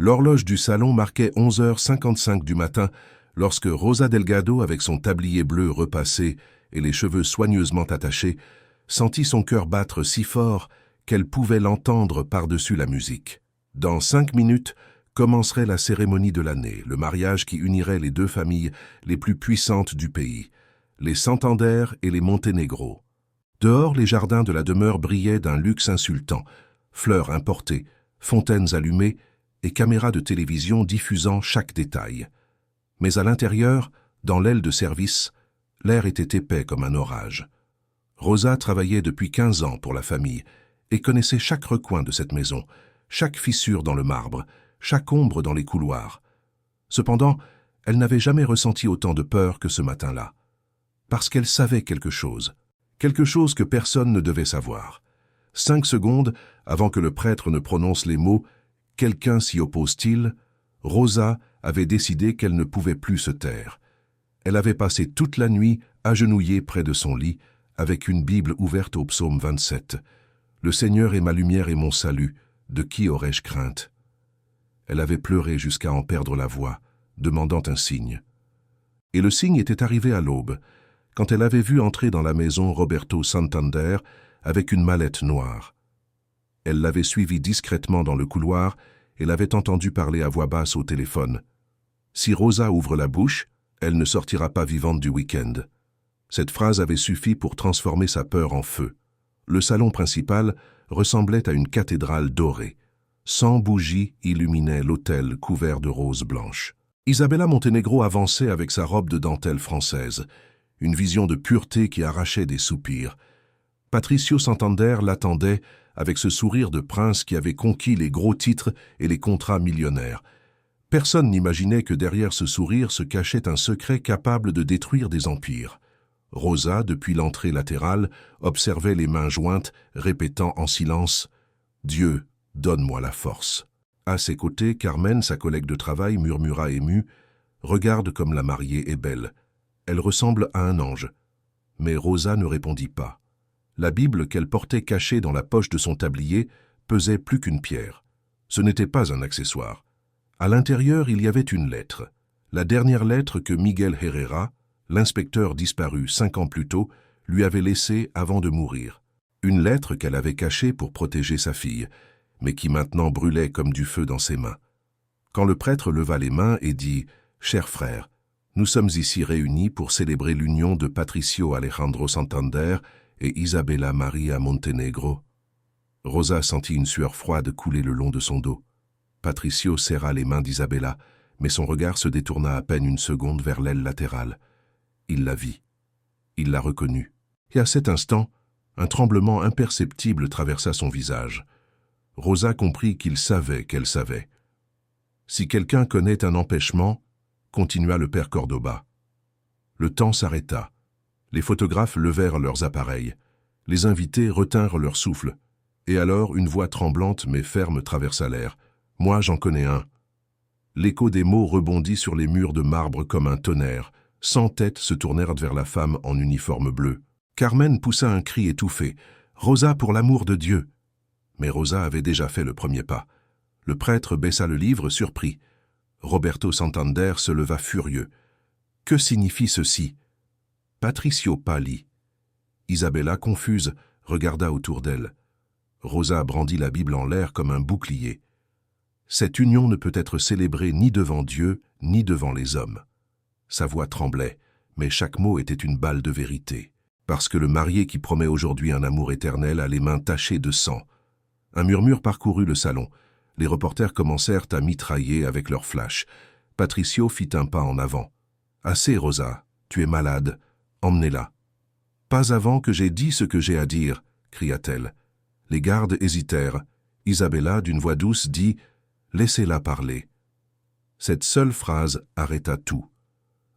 L'horloge du salon marquait 11h55 du matin lorsque Rosa Delgado, avec son tablier bleu repassé et les cheveux soigneusement attachés, sentit son cœur battre si fort qu'elle pouvait l'entendre par-dessus la musique. Dans 5 minutes commencerait la cérémonie de l'année, le mariage qui unirait les deux familles les plus puissantes du pays, les Santander et les Montenegro. Dehors, les jardins de la demeure brillaient d'un luxe insultant, fleurs importées, fontaines allumées et caméras de télévision diffusant chaque détail. Mais à l'intérieur, dans l'aile de service, l'air était épais comme un orage. Rosa travaillait depuis 15 ans pour la famille et connaissait chaque recoin de cette maison, chaque fissure dans le marbre, chaque ombre dans les couloirs. Cependant, elle n'avait jamais ressenti autant de peur que ce matin-là. Parce qu'elle savait quelque chose que personne ne devait savoir. 5 secondes avant que le prêtre ne prononce les mots « Quelqu'un s'y oppose-t-il ?», Rosa avait décidé qu'elle ne pouvait plus se taire. Elle avait passé toute la nuit agenouillée près de son lit, avec une Bible ouverte au psaume 27. « Le Seigneur est ma lumière et mon salut, de qui aurais-je crainte ?» Elle avait pleuré jusqu'à en perdre la voix, demandant un signe. Et le signe était arrivé à l'aube, quand elle avait vu entrer dans la maison Roberto Santander avec une mallette noire. Elle l'avait suivi discrètement dans le couloir et l'avait entendu parler à voix basse au téléphone. Si Rosa ouvre la bouche, elle ne sortira pas vivante du week-end. Cette phrase avait suffi pour transformer sa peur en feu. Le salon principal ressemblait à une cathédrale dorée. 100 bougies illuminaient l'autel couvert de roses blanches. Isabella Montenegro avançait avec sa robe de dentelle française, une vision de pureté qui arrachait des soupirs. Patricio Santander l'attendait avec ce sourire de prince qui avait conquis les gros titres et les contrats millionnaires. Personne n'imaginait que derrière ce sourire se cachait un secret capable de détruire des empires. Rosa, depuis l'entrée latérale, observait les mains jointes, répétant en silence « Dieu, donne-moi la force ». À ses côtés, Carmen, sa collègue de travail, murmura émue « Regarde comme la mariée est belle. Elle ressemble à un ange. » Mais Rosa ne répondit pas. La Bible qu'elle portait cachée dans la poche de son tablier pesait plus qu'une pierre. Ce n'était pas un accessoire. À l'intérieur, il y avait une lettre. La dernière lettre que Miguel Herrera, l'inspecteur disparu 5 ans plus tôt, lui avait laissée avant de mourir. Une lettre qu'elle avait cachée pour protéger sa fille, mais qui maintenant brûlait comme du feu dans ses mains. Quand le prêtre leva les mains et dit « Cher frère, nous sommes ici réunis pour célébrer l'union de Patricio Alejandro Santander et Isabella Maria Montenegro », Rosa sentit une sueur froide couler le long de son dos. Patricio serra les mains d'Isabella, mais son regard se détourna à peine une seconde vers l'aile latérale. Il la vit. Il la reconnut. Et à cet instant, un tremblement imperceptible traversa son visage. Rosa comprit qu'il savait qu'elle savait. « Si quelqu'un connaît un empêchement, » continua le père Cordoba. Le temps s'arrêta. Les photographes levèrent leurs appareils. Les invités retinrent leur souffle. Et alors, une voix tremblante mais ferme traversa l'air. « Moi, j'en connais un. » L'écho des mots rebondit sur les murs de marbre comme un tonnerre. 100 têtes se tournèrent vers la femme en uniforme bleu. Carmen poussa un cri étouffé. « Rosa, pour l'amour de Dieu !» Mais Rosa avait déjà fait le premier pas. Le prêtre baissa le livre, surpris. Roberto Santander se leva furieux. « Que signifie ceci ?» Patricio pâlit. Isabella, confuse, regarda autour d'elle. Rosa brandit la Bible en l'air comme un bouclier. Cette union ne peut être célébrée ni devant Dieu, ni devant les hommes. Sa voix tremblait, mais chaque mot était une balle de vérité. Parce que le marié qui promet aujourd'hui un amour éternel a les mains tachées de sang. Un murmure parcourut le salon. Les reporters commencèrent à mitrailler avec leurs flashs. Patricio fit un pas en avant. « Assez, Rosa, tu es malade. Emmenez-la. »« Pas avant que j'aie dit ce que j'ai à dire, » cria-t-elle. Les gardes hésitèrent. Isabella, d'une voix douce, dit « Laissez-la parler. » Cette seule phrase arrêta tout.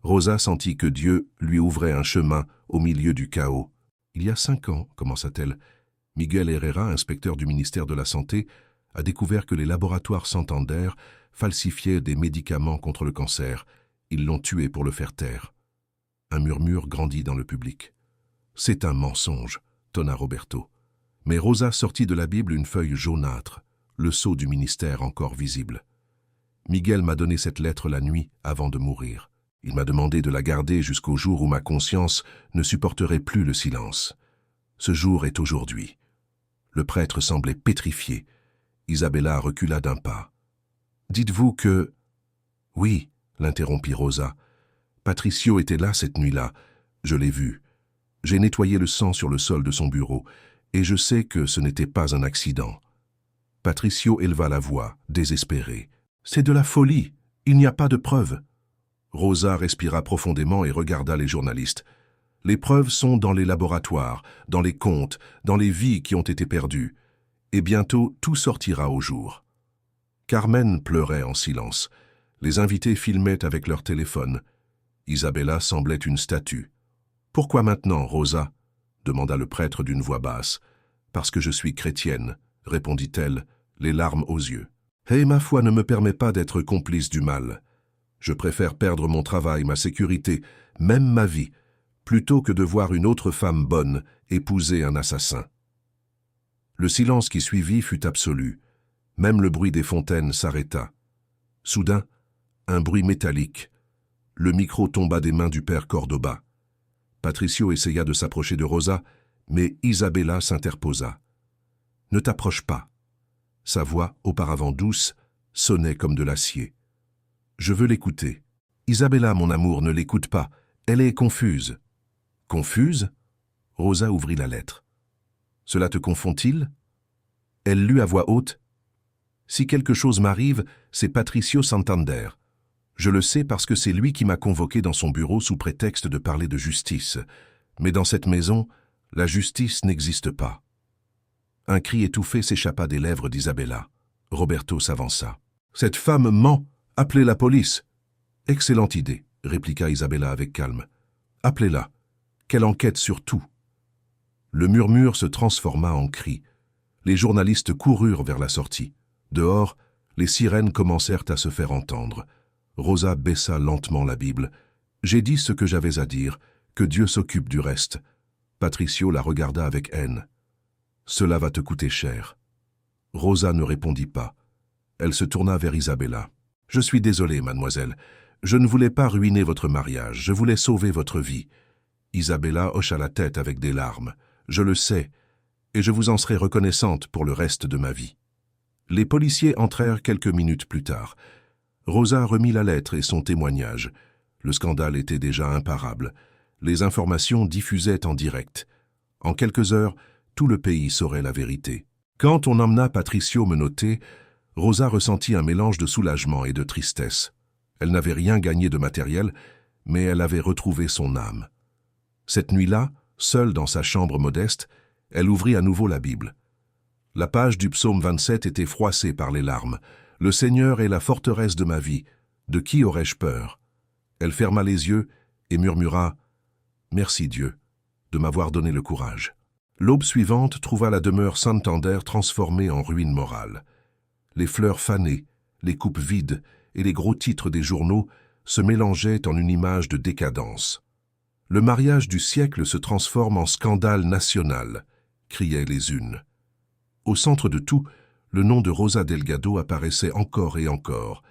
Rosa sentit que Dieu lui ouvrait un chemin au milieu du chaos. « Il y a 5 ans, commença-t-elle, Miguel Herrera, inspecteur du ministère de la Santé, a découvert que les laboratoires Santander falsifiaient des médicaments contre le cancer. Ils l'ont tué pour le faire taire. » Un murmure grandit dans le public. « C'est un mensonge, » tonna Roberto. Mais Rosa sortit de la Bible une feuille jaunâtre, le sceau du ministère encore visible. Miguel m'a donné cette lettre la nuit avant de mourir. Il m'a demandé de la garder jusqu'au jour où ma conscience ne supporterait plus le silence. Ce jour est aujourd'hui. » Le prêtre semblait pétrifié. Isabella recula d'un pas. « Dites-vous que… » »« Oui, » l'interrompit Rosa. « Patricio était là cette nuit-là. Je l'ai vu. J'ai nettoyé le sang sur le sol de son bureau, et je sais que ce n'était pas un accident. » Patricio éleva la voix, désespéré. « C'est de la folie. Il n'y a pas de preuves. » Rosa respira profondément et regarda les journalistes. « Les preuves sont dans les laboratoires, dans les comptes, dans les vies qui ont été perdues. Et bientôt, tout sortira au jour. » Carmen pleurait en silence. Les invités filmaient avec leur téléphone. Isabella semblait une statue. « Pourquoi maintenant, Rosa ?» demanda le prêtre d'une voix basse. « Parce que je suis chrétienne, » répondit-elle, les larmes aux yeux. « Et ma foi ne me permet pas d'être complice du mal. Je préfère perdre mon travail, ma sécurité, même ma vie, plutôt que de voir une autre femme bonne épouser un assassin. » Le silence qui suivit fut absolu. Même le bruit des fontaines s'arrêta. Soudain, un bruit métallique. Le micro tomba des mains du père Cordoba. Patricio essaya de s'approcher de Rosa, mais Isabella s'interposa. « Ne t'approche pas. » Sa voix, auparavant douce, sonnait comme de l'acier. « Je veux l'écouter. »« Isabella, mon amour, ne l'écoute pas. Elle est confuse. »« Confuse ?» Rosa ouvrit la lettre. « Cela te confond-il » Elle lut à voix haute. « Si quelque chose m'arrive, c'est Patricio Santander. Je le sais parce que c'est lui qui m'a convoqué dans son bureau sous prétexte de parler de justice. Mais dans cette maison, la justice n'existe pas. » Un cri étouffé s'échappa des lèvres d'Isabella. Roberto s'avança. « Cette femme ment. Appelez la police. »« Excellente idée, » répliqua Isabella avec calme. « Appelez-la. Qu'elle enquête sur tout. » Le murmure se transforma en cri. Les journalistes coururent vers la sortie. Dehors, les sirènes commencèrent à se faire entendre. Rosa baissa lentement la Bible. « J'ai dit ce que j'avais à dire, que Dieu s'occupe du reste. » Patricio la regarda avec haine. « Cela va te coûter cher. » Rosa ne répondit pas. Elle se tourna vers Isabella. « Je suis désolée, mademoiselle. Je ne voulais pas ruiner votre mariage, je voulais sauver votre vie. » Isabella hocha la tête avec des larmes. « Je le sais, et je vous en serai reconnaissante pour le reste de ma vie. » Les policiers entrèrent quelques minutes plus tard. Rosa remit la lettre et son témoignage. Le scandale était déjà imparable. Les informations diffusaient en direct. En quelques heures, tout le pays saurait la vérité. Quand on emmena Patricio menotté, Rosa ressentit un mélange de soulagement et de tristesse. Elle n'avait rien gagné de matériel, mais elle avait retrouvé son âme. Cette nuit-là, seule dans sa chambre modeste, elle ouvrit à nouveau la Bible. La page du psaume 27 était froissée par les larmes. « Le Seigneur est la forteresse de ma vie. De qui aurais-je peur ?» Elle ferma les yeux et murmura « Merci Dieu de m'avoir donné le courage. » L'aube suivante trouva la demeure Santander transformée en ruine morale. Les fleurs fanées, les coupes vides et les gros titres des journaux se mélangeaient en une image de décadence. « Le mariage du siècle se transforme en scandale national », criaient les unes. Au centre de tout, le nom de Rosa Delgado apparaissait encore et encore.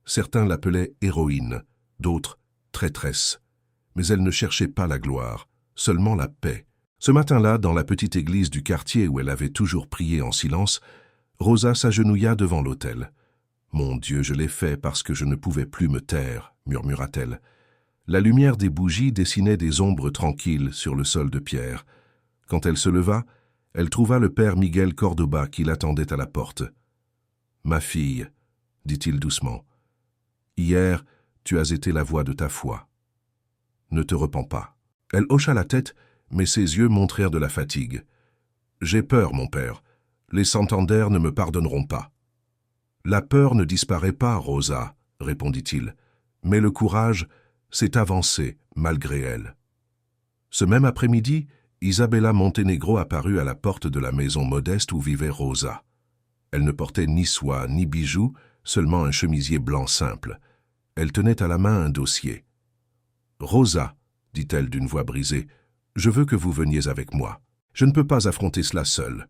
Certains l'appelaient héroïne, d'autres traîtresse. Mais elle ne cherchait pas la gloire, seulement la paix. Ce matin-là, dans la petite église du quartier où elle avait toujours prié en silence, Rosa s'agenouilla devant l'autel. « Mon Dieu, je l'ai fait parce que je ne pouvais plus me taire », murmura-t-elle. La lumière des bougies dessinait des ombres tranquilles sur le sol de pierre. Quand elle se leva, elle trouva le père Miguel Cordoba qui l'attendait à la porte. « Ma fille, » dit-il doucement, « hier, tu as été la voix de ta foi. Ne te repens pas. » Elle hocha la tête, mais ses yeux montrèrent de la fatigue. « J'ai peur, mon père. Les Santander ne me pardonneront pas. »« La peur ne disparaît pas, Rosa, » répondit-il, « mais le courage s'est avancé malgré elle. » Ce même après-midi, Isabella Montenegro apparut à la porte de la maison modeste où vivait Rosa. Elle ne portait ni soie ni bijoux, seulement un chemisier blanc simple. Elle tenait à la main un dossier. « Rosa, » dit-elle d'une voix brisée, « je veux que vous veniez avec moi. Je ne peux pas affronter cela seule. »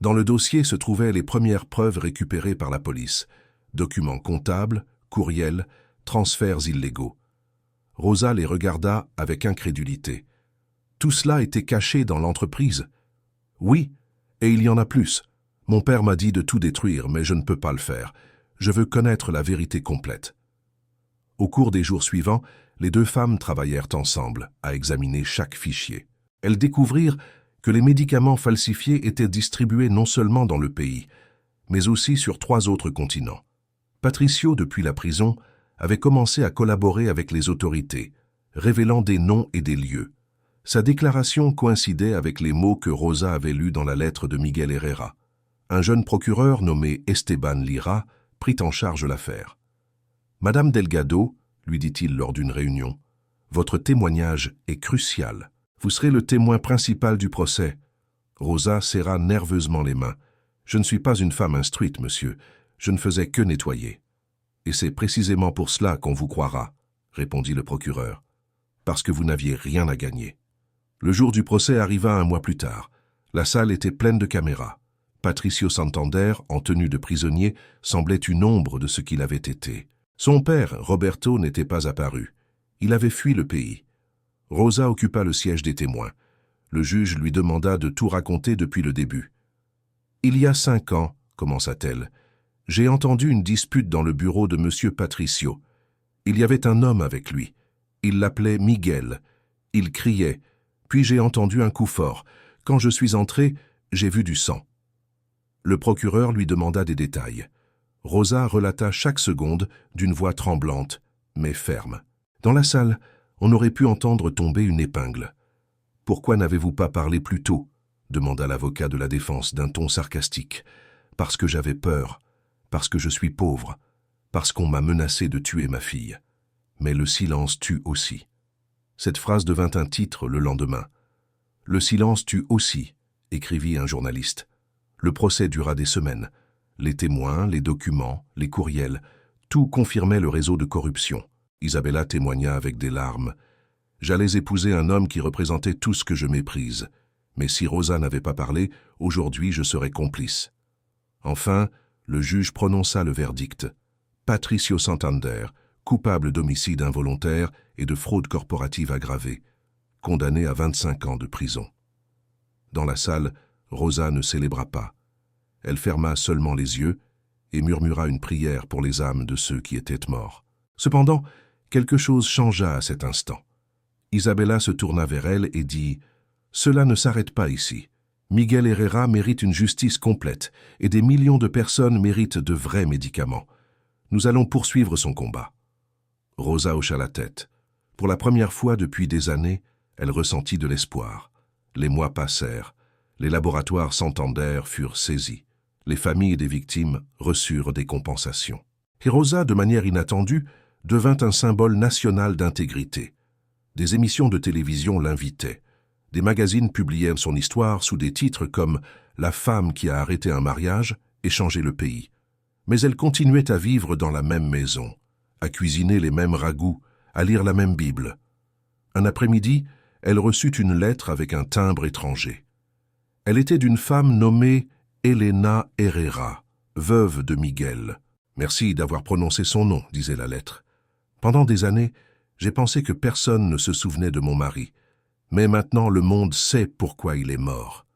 Dans le dossier se trouvaient les premières preuves récupérées par la police. documents comptables, courriels, transferts illégaux. Rosa les regarda avec incrédulité. Tout cela était caché dans l'entreprise. Oui, et il y en a plus. Mon père m'a dit de tout détruire, mais je ne peux pas le faire. Je veux connaître la vérité complète. Au cours des jours suivants, les deux femmes travaillèrent ensemble à examiner chaque fichier. Elles découvrirent que les médicaments falsifiés étaient distribués non seulement dans le pays, mais aussi sur 3 autres continents. Patricio, depuis la prison, avait commencé à collaborer avec les autorités, révélant des noms et des lieux. Sa déclaration coïncidait avec les mots que Rosa avait lus dans la lettre de Miguel Herrera. Un jeune procureur nommé Esteban Lira prit en charge l'affaire. « Madame Delgado, lui dit-il lors d'une réunion, votre témoignage est crucial. Vous serez le témoin principal du procès. » Rosa serra nerveusement les mains. « Je ne suis pas une femme instruite, monsieur. Je ne faisais que nettoyer. »« Et c'est précisément pour cela qu'on vous croira, » répondit le procureur. « Parce que vous n'aviez rien à gagner. » Le jour du procès arriva 1 mois plus tard. La salle était pleine de caméras. Patricio Santander, en tenue de prisonnier, semblait une ombre de ce qu'il avait été. Son père, Roberto, n'était pas apparu. Il avait fui le pays. Rosa occupa le siège des témoins. Le juge lui demanda de tout raconter depuis le début. « Il y a 5 ans, commença-t-elle, j'ai entendu une dispute dans le bureau de M. Patricio. Il y avait un homme avec lui. Il l'appelait Miguel. Il criait. Puis j'ai entendu un coup fort. Quand je suis entré, j'ai vu du sang. » Le procureur lui demanda des détails. Rosa relata chaque seconde d'une voix tremblante, mais ferme. Dans la salle, on aurait pu entendre tomber une épingle. « Pourquoi n'avez-vous pas parlé plus tôt ?» demanda l'avocat de la défense d'un ton sarcastique. « Parce que j'avais peur, parce que je suis pauvre, parce qu'on m'a menacé de tuer ma fille. Mais le silence tue aussi. » Cette phrase devint un titre le lendemain. « Le silence tue aussi », écrivit un journaliste. Le procès dura des semaines. Les témoins, les documents, les courriels, tout confirmait le réseau de corruption. Isabella témoigna avec des larmes. « J'allais épouser un homme qui représentait tout ce que je méprise. Mais si Rosa n'avait pas parlé, aujourd'hui je serais complice. » Enfin, le juge prononça le verdict. Patricio Santander, coupable d'homicide involontaire et de fraude corporative aggravée, condamné à 25 ans de prison. Dans la salle, Rosa ne célébra pas. Elle ferma seulement les yeux et murmura une prière pour les âmes de ceux qui étaient morts. Cependant, quelque chose changea à cet instant. Isabella se tourna vers elle et dit « Cela ne s'arrête pas ici. Miguel Herrera mérite une justice complète et des millions de personnes méritent de vrais médicaments. Nous allons poursuivre son combat. » Rosa hocha la tête. Pour la première fois depuis des années, elle ressentit de l'espoir. Les mois passèrent. Les laboratoires Santander furent saisis. Les familles des victimes reçurent des compensations. Et Rosa, de manière inattendue, devint un symbole national d'intégrité. Des émissions de télévision l'invitaient. Des magazines publièrent son histoire sous des titres comme « La femme qui a arrêté un mariage et changé le pays ». Mais elle continuait à vivre dans la même maison, à cuisiner les mêmes ragoûts, à lire la même Bible. Un après-midi, elle reçut une lettre avec un timbre étranger. Elle était d'une femme nommée Elena Herrera, veuve de Miguel. « Merci d'avoir prononcé son nom », disait la lettre. « Pendant des années, j'ai pensé que personne ne se souvenait de mon mari. Mais maintenant, le monde sait pourquoi il est mort. »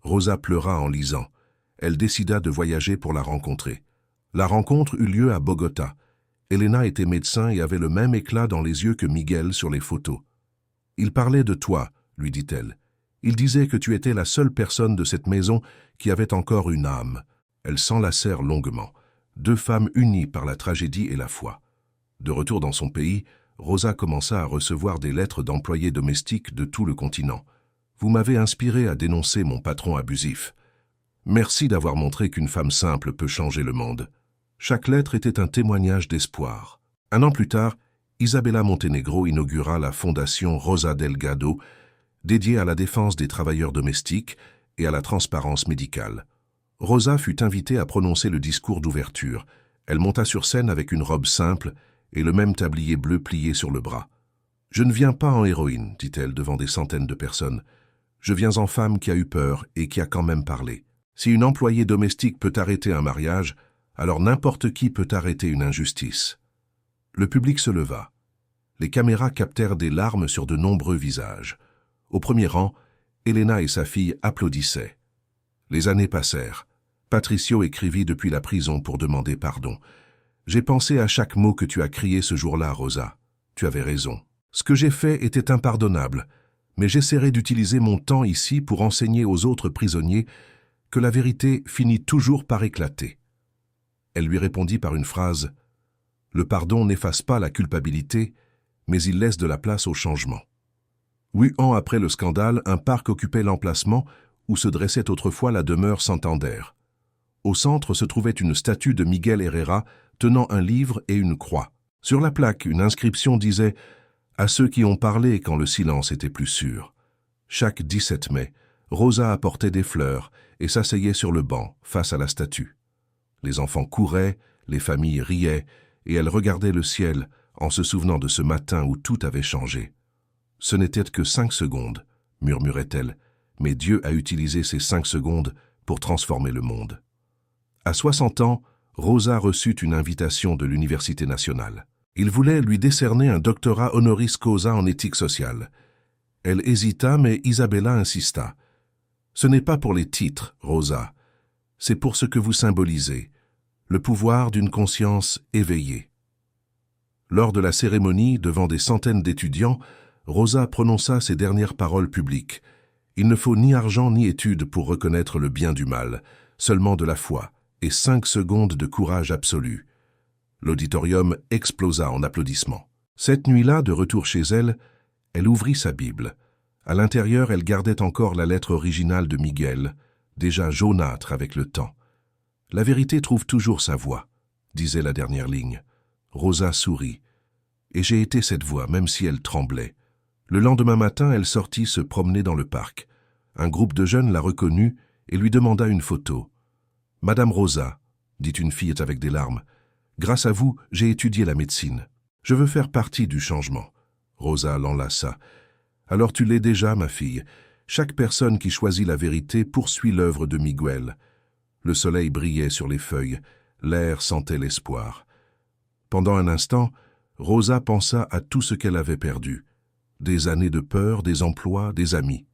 Rosa pleura en lisant. Elle décida de voyager pour la rencontrer. La rencontre eut lieu à Bogota. Elena était médecin et avait le même éclat dans les yeux que Miguel sur les photos. « Il parlait de toi », lui dit-elle. « Il disait que tu étais la seule personne de cette maison qui avait encore une âme. » Elles s'enlacèrent longuement, 2 femmes unies par la tragédie et la foi. De retour dans son pays, Rosa commença à recevoir des lettres d'employés domestiques de tout le continent. « Vous m'avez inspiré à dénoncer mon patron abusif. Merci d'avoir montré qu'une femme simple peut changer le monde. » Chaque lettre était un témoignage d'espoir. 1 an plus tard, Isabella Montenegro inaugura la fondation Rosa Delgado, dédiée à la défense des travailleurs domestiques et à la transparence médicale. Rosa fut invitée à prononcer le discours d'ouverture. Elle monta sur scène avec une robe simple et le même tablier bleu plié sur le bras. « Je ne viens pas en héroïne, dit-elle devant des centaines de personnes. Je viens en femme qui a eu peur et qui a quand même parlé. Si une employée domestique peut arrêter un mariage, alors n'importe qui peut arrêter une injustice. Le public se leva. Les caméras captèrent des larmes sur de nombreux visages. Au premier rang, Elena et sa fille applaudissaient. Les années passèrent. Patricio écrivit depuis la prison pour demander pardon. « J'ai pensé à chaque mot que tu as crié ce jour-là, Rosa. Tu avais raison. Ce que j'ai fait était impardonnable, mais j'essaierai d'utiliser mon temps ici pour enseigner aux autres prisonniers que la vérité finit toujours par éclater. » Elle lui répondit par une phrase « Le pardon n'efface pas la culpabilité, mais il laisse de la place au changement. » 8 ans après le scandale, un parc occupait l'emplacement où se dressait autrefois la demeure Santander. Au centre se trouvait une statue de Miguel Herrera tenant un livre et une croix. Sur la plaque, une inscription disait « À ceux qui ont parlé quand le silence était plus sûr ». Chaque 17 mai, Rosa apportait des fleurs et s'asseyait sur le banc, face à la statue. Les enfants couraient, les familles riaient, et elle regardait le ciel en se souvenant de ce matin où tout avait changé. « Ce n'était que 5 secondes, murmurait-elle, mais Dieu a utilisé ces 5 secondes pour transformer le monde. » À 60 ans, Rosa reçut une invitation de l'Université nationale. Il voulait lui décerner un doctorat honoris causa en éthique sociale. Elle hésita, mais Isabella insista. « Ce n'est pas pour les titres, Rosa. C'est pour ce que vous symbolisez, le pouvoir d'une conscience éveillée. » Lors de la cérémonie, devant des centaines d'étudiants, Rosa prononça ses dernières paroles publiques. Il ne faut ni argent ni études pour reconnaître le bien du mal, seulement de la foi et 5 secondes de courage absolu. L'auditorium explosa en applaudissements. Cette nuit-là, de retour chez elle, elle ouvrit sa Bible. À l'intérieur, elle gardait encore la lettre originale de Miguel, déjà jaunâtre avec le temps. « La vérité trouve toujours sa voie », disait la dernière ligne. Rosa sourit. « Et j'ai été cette voix, même si elle tremblait. » Le lendemain matin, elle sortit se promener dans le parc. Un groupe de jeunes la reconnut et lui demanda une photo. « Madame Rosa, » dit une fille avec des larmes, « grâce à vous, j'ai étudié la médecine. Je veux faire partie du changement. » Rosa l'enlaça. « Alors tu l'es déjà, ma fille. Chaque personne qui choisit la vérité poursuit l'œuvre de Miguel. » Le soleil brillait sur les feuilles, l'air sentait l'espoir. Pendant un instant, Rosa pensa à tout ce qu'elle avait perdu. Des années de peur, des emplois, des amis.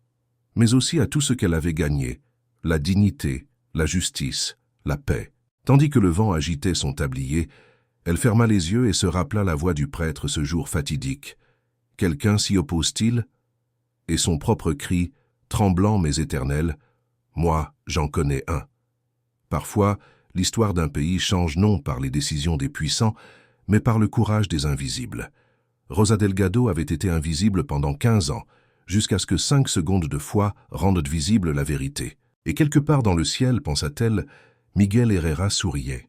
Mais aussi à tout ce qu'elle avait gagné, la dignité, la justice, la paix. Tandis que le vent agitait son tablier, elle ferma les yeux et se rappela la voix du prêtre ce jour fatidique. Quelqu'un s'y oppose-t-il? Et son propre cri, tremblant mais éternel, « Moi, j'en connais un ». Parfois, l'histoire d'un pays change non par les décisions des puissants, mais par le courage des invisibles. Rosa Delgado avait été invisible pendant 15 ans, jusqu'à ce que 5 secondes de foi rendent visible la vérité. Et quelque part dans le ciel, pensa-t-elle, Miguel Herrera souriait.